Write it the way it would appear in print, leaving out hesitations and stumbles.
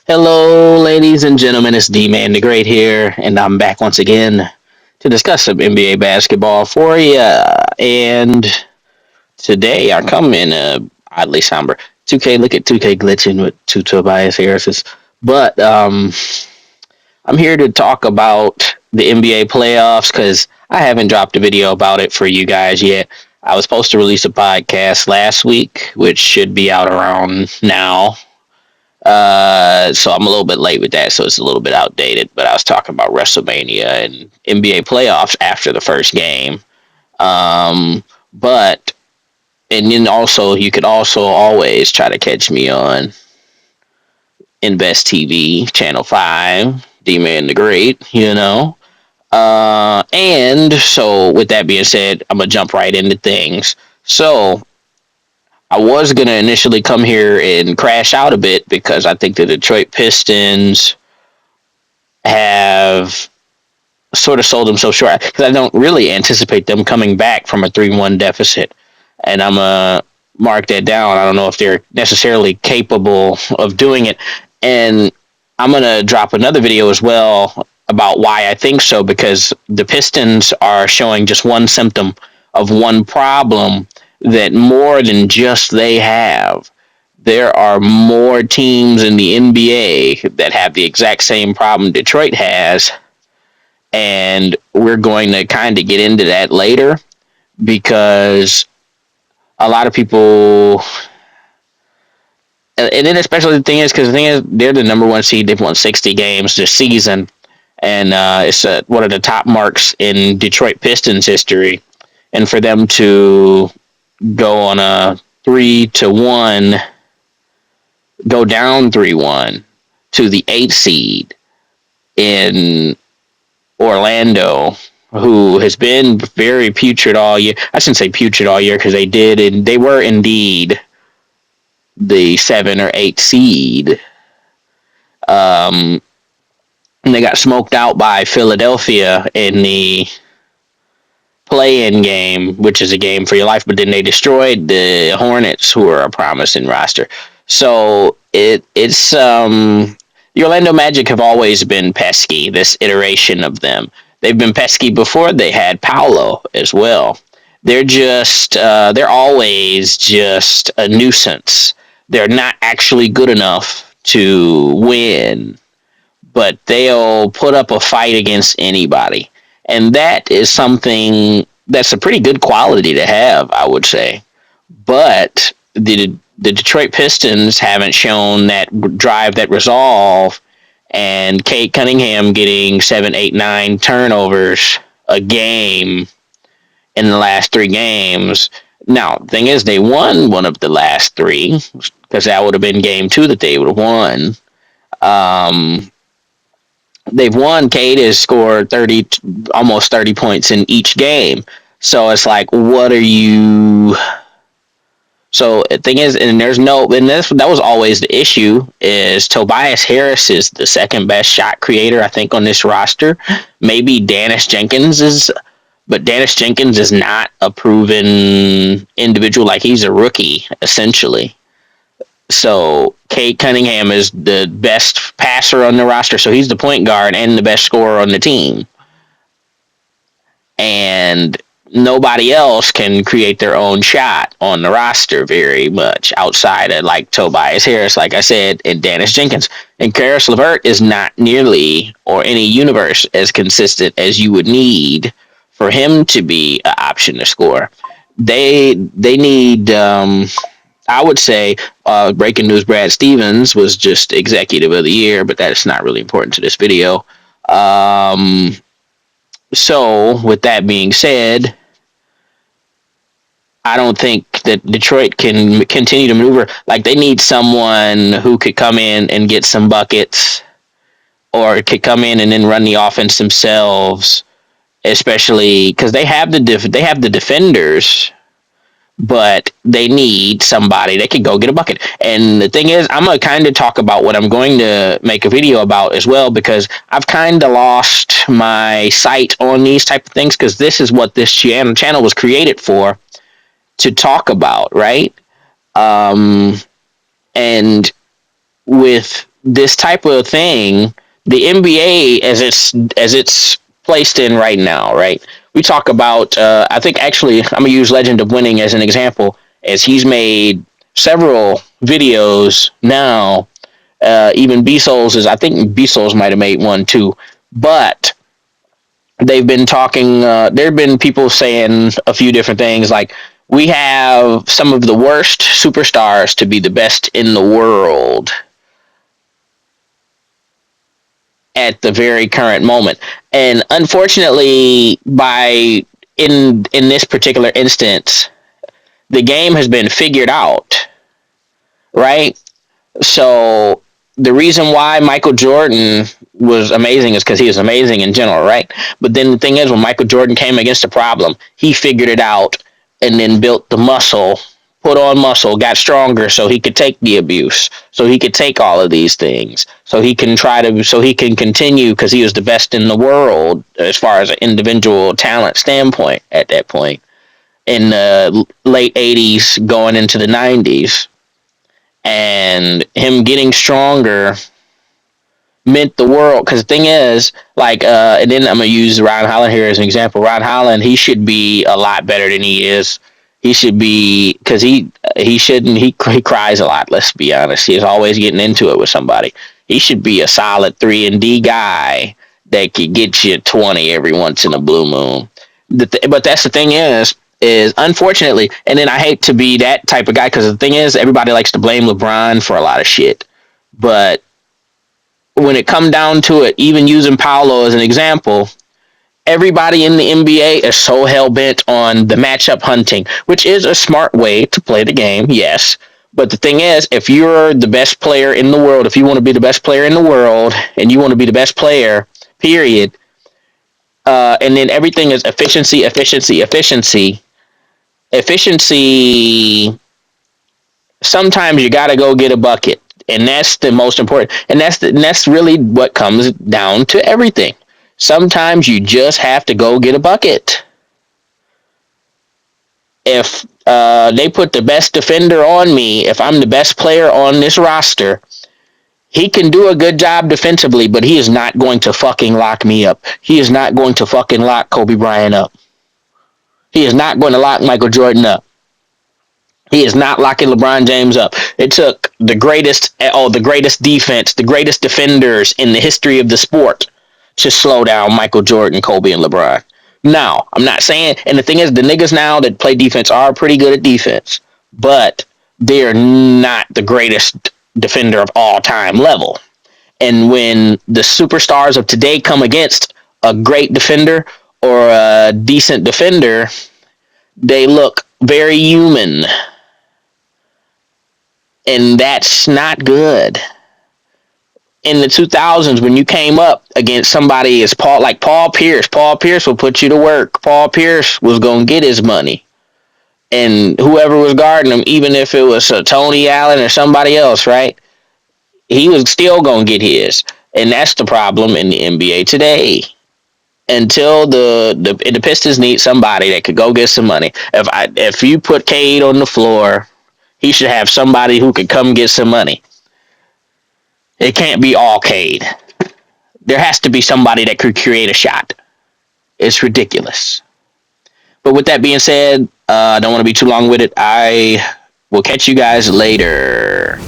Hello, ladies and gentlemen. It's D-Man the Great here, and I'm back once again to discuss some NBA basketball for you. And today I come in oddly somber. 2K, look at 2K glitching with two Tobias Harris's. But I'm here to talk about the NBA playoffs because I haven't dropped a video about it for you guys yet. I was supposed to release a podcast last week, which should be out around now. So I'm a little bit late with that, so it's a little bit outdated. But I was talking about WrestleMania and NBA playoffs after the first game. Um, but and then also you could also always try to catch me on Invest TV Channel 5, D Man the Great. And so with that being said, I'm gonna jump right into things. So I was gonna initially come here and crash out a bit because I think the Detroit Pistons have sort of sold themselves short because I don't really anticipate them coming back from a 3-1 deficit. And I'm going to mark that down. I don't know if they're necessarily capable of doing it. And I'm going to drop another video as well about why I think so, because the Pistons are showing just one symptom of one problem that more than just they have. There are more teams in the NBA that have the exact same problem Detroit has, and we're going to kind of get into that later because a lot of people, and then especially the thing is, because the thing is, they're the number one seed. They've won 60 games this season, and it's one of the top marks in Detroit Pistons history. And for them to go on a 3-1, go down 3-1 to the 8th seed in Orlando, who has been very putrid all year. I shouldn't say putrid all year because they did, and they were indeed the 7 or 8 seed. And they got smoked out by Philadelphia in the play-in game, which is a game for your life. But then they destroyed the Hornets, who are a promising roster. So it's the Orlando Magic have always been pesky. This iteration of them, they've been pesky before. They had Paolo as well. They're always just a nuisance. They're not actually good enough to win, but they'll put up a fight against anybody. And that is something that's a pretty good quality to have, I would say. But the Detroit Pistons haven't shown that drive, that resolve, and Kate Cunningham getting 7, 8, 9 turnovers a game in the last 3 games. Now, the thing is, they won one of the last 3 because that would have been game 2 that they would have won. They've won. Cade has scored almost 30 points in each game. So it's like, what are you? So the thing is, and that was always the issue, is Tobias Harris is the second best shot creator, I think, on this roster. Maybe Dennis Jenkins is, but Dennis Jenkins is not a proven individual. Like, he's a rookie, essentially. So Kate Cunningham is the best passer on the roster, so he's the point guard and the best scorer on the team. And nobody else can create their own shot on the roster very much outside of like Tobias Harris, like I said, and Dennis Jenkins. And Karis LeVert is not nearly or any universe as consistent as you would need for him to be an option to score. They need. I would say breaking news: Brad Stevens was just executive of the year, but that's not really important to this video. So, with that being said, I don't think that Detroit can continue to maneuver. Like, they need someone who could come in and get some buckets, or could come in and then run the offense themselves. Especially because they have the defenders, but they need somebody that can go get a bucket. And the thing is, I'm going to kind of talk about what I'm going to make a video about as well, because I've kind of lost my sight on these type of things, because this is what this channel was created for, to talk about, right? And with this type of thing, the NBA as it's placed in right now, right? We talk about. I think actually, I'm gonna use Legend of Winning as an example, as he's made several videos now. Even B Souls is. I think B Souls might have made one too, but they've been talking. There have been people saying a few different things, like we have some of the worst superstars to be the best in the world at the very current moment. And unfortunately, by in this particular instance, the game has been figured out, right? So the reason why Michael Jordan was amazing is because he was amazing in general, right? But then the thing is, when Michael Jordan came against a problem, he figured it out and then built the muscle, put on muscle, got stronger so he could take the abuse, so he could take all of these things, so he can continue because he was the best in the world as far as an individual talent standpoint at that point in the late 80s going into the 90s, and him getting stronger meant the world. Because the thing is, like, and then I'm gonna use Ron Holland here as an example. Ron Holland, he should be a lot better than he is. He should be, because he shouldn't. He cries a lot. Let's be honest. He's always getting into it with somebody. He should be a solid 3-and-D guy that could get you 20 every once in a blue moon. But that's the thing is unfortunately, and then I hate to be that type of guy, because the thing is, everybody likes to blame LeBron for a lot of shit. But when it come down to it, even using Paolo as an example, everybody in the NBA is so hell bent on the matchup hunting, which is a smart way to play the game, yes. But the thing is, if you're the best player in the world, if you want to be the best player in the world, and you want to be the best player, period, and then everything is efficiency, efficiency, efficiency, efficiency. Sometimes you got to go get a bucket, and that's the most important. And that's really what comes down to everything. Sometimes you just have to go get a bucket. If they put the best defender on me, if I'm the best player on this roster, he can do a good job defensively, but he is not going to fucking lock me up. He is not going to fucking lock Kobe Bryant up. He is not going to lock Michael Jordan up. He is not locking LeBron James up. It took the greatest defense, the greatest defenders in the history of the sport to slow down Michael Jordan, Kobe, and LeBron. Now, I'm not saying, and the thing is, the niggas now that play defense are pretty good at defense, but they're not the greatest defender of all time level. And when the superstars of today come against a great defender or a decent defender, they look very human, and that's not good. In the 2000s, when you came up against somebody as Paul Pierce will put you to work. Paul Pierce was gonna get his money, and whoever was guarding him, even if it was Tony Allen or somebody else, right? He was still gonna get his, and that's the problem in the NBA today. Until the Pistons need somebody that could go get some money. If you put Cade on the floor, he should have somebody who could come get some money. It can't be all Cade. There has to be somebody that could create a shot. It's ridiculous. But with that being said, I don't want to be too long with it. I will catch you guys later.